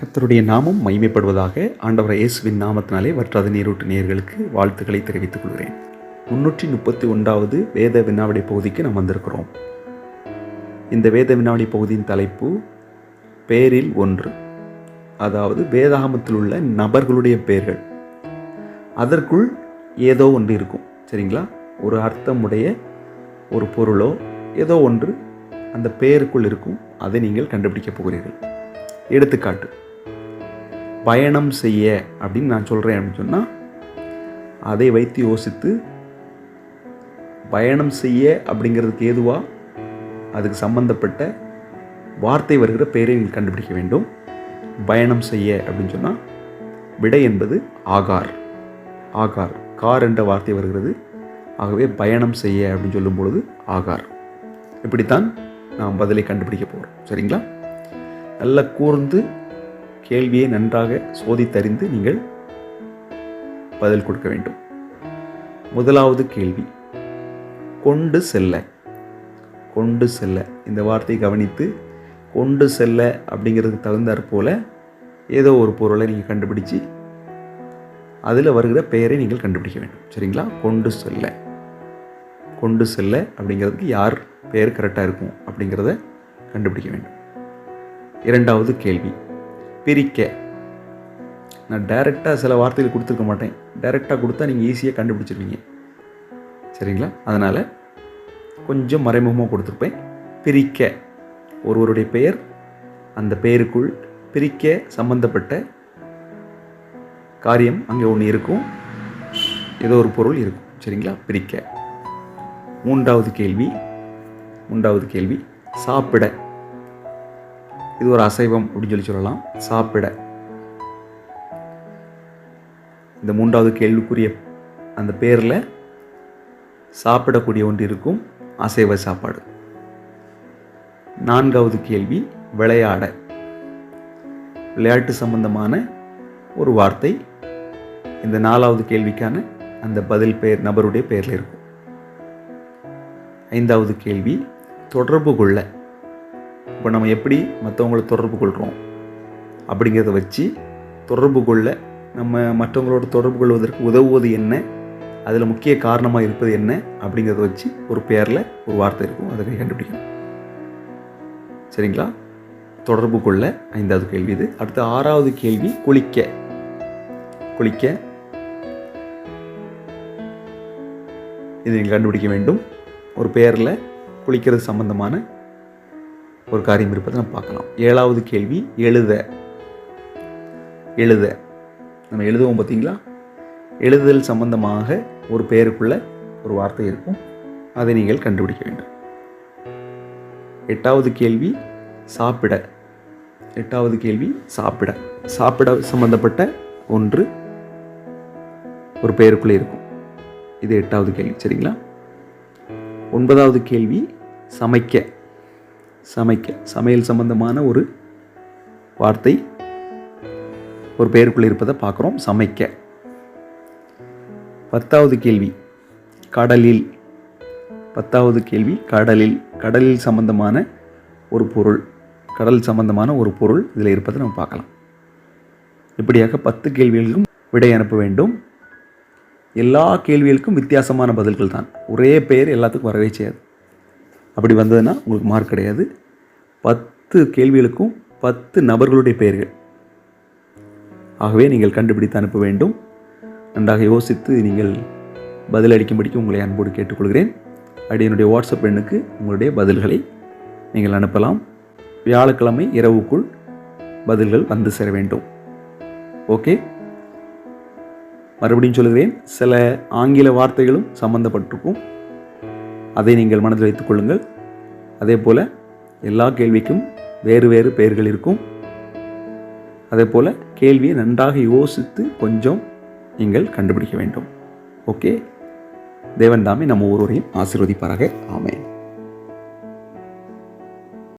கர்த்தருடைய நாமம் மகிமைப்படுவதாக. ஆண்டவர் இயேசுவின் நாமத்தினாலே வற்றாத நீரூட்டு நேயர்களுக்கு வாழ்த்துக்களை தெரிவித்துக் கொள்கிறேன். 331வது வேத வினாவளி பகுதிக்கு நாம் வந்திருக்கிறோம். இந்த வேத வினாவளி பகுதியின் தலைப்பு பேரில் ஒன்று, அதாவது வேதாகமத்தில் உள்ள நபர்களுடைய பெயர்கள். அதற்குள் ஏதோ ஒன்று இருக்கும், சரிங்களா? ஒரு அர்த்தமுடைய ஒரு பொருளோ ஏதோ ஒன்று அந்த பெயருக்குள் இருக்கும். அதை நீங்கள் கண்டுபிடிக்க போகிறீர்கள். எடுத்துக்காட்டு, பயணம் செய்ய அப்படின்னு நான் சொல்கிறேன் அப்படின்னு சொன்னால், அதை வைத்து யோசித்து பயணம் செய்ய அப்படிங்கிறதுக்கு ஏதுவாக அதுக்கு சம்பந்தப்பட்ட வார்த்தை வருகிற பெயரை நீங்கள் கண்டுபிடிக்க வேண்டும். பயணம் செய்ய அப்படின்னு சொன்னால் விடை என்பது ஆகார். ஆகார், கார் என்ற வார்த்தை வருகிறது. ஆகவே பயணம் செய்ய அப்படின்னு சொல்லும் பொழுது ஆகார். இப்படித்தான் நாம் பதிலை கண்டுபிடிக்க போகிறோம், சரிங்களா? நல்ல கூர்ந்து கேள்வியை நன்றாக சோதித்தறிந்து நீங்கள் பதில் கொடுக்க வேண்டும். முதலாவது கேள்வி, கொண்டு செல்ல. கொண்டு செல்ல இந்த வார்த்தையை கவனித்து, கொண்டு செல்ல அப்படிங்கிறதுக்கு தகுந்தாற் போல ஏதோ ஒரு பொருளை நீங்கள் கண்டுபிடிச்சு அதில் வருகிற பெயரை நீங்கள் கண்டுபிடிக்க வேண்டும், சரிங்களா? கொண்டு செல்ல. கொண்டு செல்ல அப்படிங்கிறதுக்கு யார் பெயர் கரெக்டாக இருக்கும் அப்படிங்கிறத கண்டுபிடிக்க வேண்டும். இரண்டாவது கேள்வி, பிரிக்க. நான் டைரெக்டாக சில வார்த்தைகள் கொடுத்துருக்க மாட்டேன். டைரெக்டாக கொடுத்தா நீங்கள் ஈஸியாக கண்டுபிடிச்சிருவீங்க, சரிங்களா? அதனால் கொஞ்சம் மறைமுகமாக கொடுத்துருப்பேன். பிரிக்க, ஒருவருடைய பெயர், அந்த பெயருக்குள் பிரிக்க சம்பந்தப்பட்ட காரியம் அங்கே ஒன்று இருக்கும், ஏதோ ஒரு பொருள் இருக்கும், சரிங்களா? பிரிக்க. மூன்றாவது கேள்வி, சாப்பிட. இது ஒரு அசைவம் அப்படின்னு சொல்லலாம். சாப்பிட. இந்த மூன்றாவது கேள்விக்குரிய அந்த பேரில் சாப்பிடக்கூடிய ஒன்று இருக்கும், அசைவ சாப்பாடு. நான்காவது கேள்வி, விளையாட. விளையாட்டு சம்பந்தமான ஒரு வார்த்தை இந்த நாலாவது கேள்விக்கான அந்த பதில் பெயர் நபருடைய பெயரில் இருக்கும். ஐந்தாவது கேள்வி, தொடர்பு கொள்ள. இப்போ நம்ம எப்படி மற்றவங்களை தொடர்பு கொள்கிறோம் அப்படிங்கிறத வச்சு தொடர்பு கொள்ள, நம்ம மற்றவங்களோட தொடர்பு கொள்வதற்கு உதவுவது என்ன, அதில் முக்கிய காரணமாக இருப்பது என்ன அப்படிங்கிறத வச்சு ஒரு பெயரில் ஒரு வார்த்தை இருக்கும், அதை கண்டுபிடிக்கணும், சரிங்களா? தொடர்பு கொள்ள ஐந்தாவது கேள்வி இது. அடுத்த ஆறாவது கேள்வி, குளிக்க. குளிக்க இது நீங்கள் கண்டுபிடிக்க வேண்டும். ஒரு பெயரில் குளிக்கிறது சம்பந்தமான ஒரு காரியம் இருப்பதை நம்ம பார்க்கலாம். ஏழாவது கேள்வி, எழுத. எழுத நம்ம எழுதுவோம் பார்த்தீங்களா? எழுதுதல் சம்பந்தமாக ஒரு பெயருக்குள்ள ஒரு வார்த்தை இருக்கும், அதை நீங்கள் கண்டுபிடிக்க வேண்டும். எட்டாவது கேள்வி, சாப்பிட. எட்டாவது கேள்வி, சாப்பிட. சாப்பிட சம்பந்தப்பட்ட ஒன்று ஒரு பெயருக்குள்ளே இருக்கும். இது எட்டாவது கேள்வி, சரிங்களா? ஒன்பதாவது கேள்வி, சமைக்க. சமைக்க, சமையல் சம்பந்தமான ஒரு வார்த்தை ஒரு பெயருக்குள்ளே இருப்பதை பார்க்குறோம், சமைக்க. பத்தாவது கேள்வி, கடலில். பத்தாவது கேள்வி, கடலில். கடலில் சம்பந்தமான ஒரு பொருள், கடல் சம்பந்தமான ஒரு பொருள் இதில் இருப்பதை நம்ம பார்க்கலாம். இப்படியாக 10 கேள்விகளுக்கும் விடை அனுப்ப வேண்டும். எல்லா கேள்விகளுக்கும் வித்தியாசமான பதில்கள் தான். ஒரே பெயர் எல்லாத்துக்கும் வரவே செய்யாது. அப்படி வந்ததுன்னா உங்களுக்கு மார்க் கிடையாது. 10 கேள்விகளுக்கும் 10 நபர்களுடைய பெயர்கள். ஆகவே நீங்கள் கண்டுபிடித்து அனுப்ப வேண்டும். நன்றாக யோசித்து நீங்கள் பதிலளிக்கும்படிக்கு உங்களை அன்போடு கேட்டுக்கொள்கிறேன். அப்படி என்னுடைய வாட்ஸ்அப் எண்ணுக்கு உங்களுடைய பதில்களை நீங்கள் அனுப்பலாம். வியாழக்கிழமை இரவுக்குள் பதில்கள் வந்து சேர வேண்டும். ஓகே, மறுபடியும் சொல்கிறேன், சில ஆங்கில வார்த்தைகளும் சம்பந்தப்பட்டிருக்கும், அதை நீங்கள் மனதில் வைத்துக் கொள்ளுங்கள். அதே போல் எல்லா கேள்விக்கும் வேறு வேறு பெயர்கள் இருக்கும். அதே போல் கேள்வியை நன்றாக யோசித்து கொஞ்சம் நீங்கள் கண்டுபிடிக்க வேண்டும். ஓகே, தேவன் தாமே நம்ம ஒருவரையும் ஆசீர்வதிப்பாராக. ஆமென்.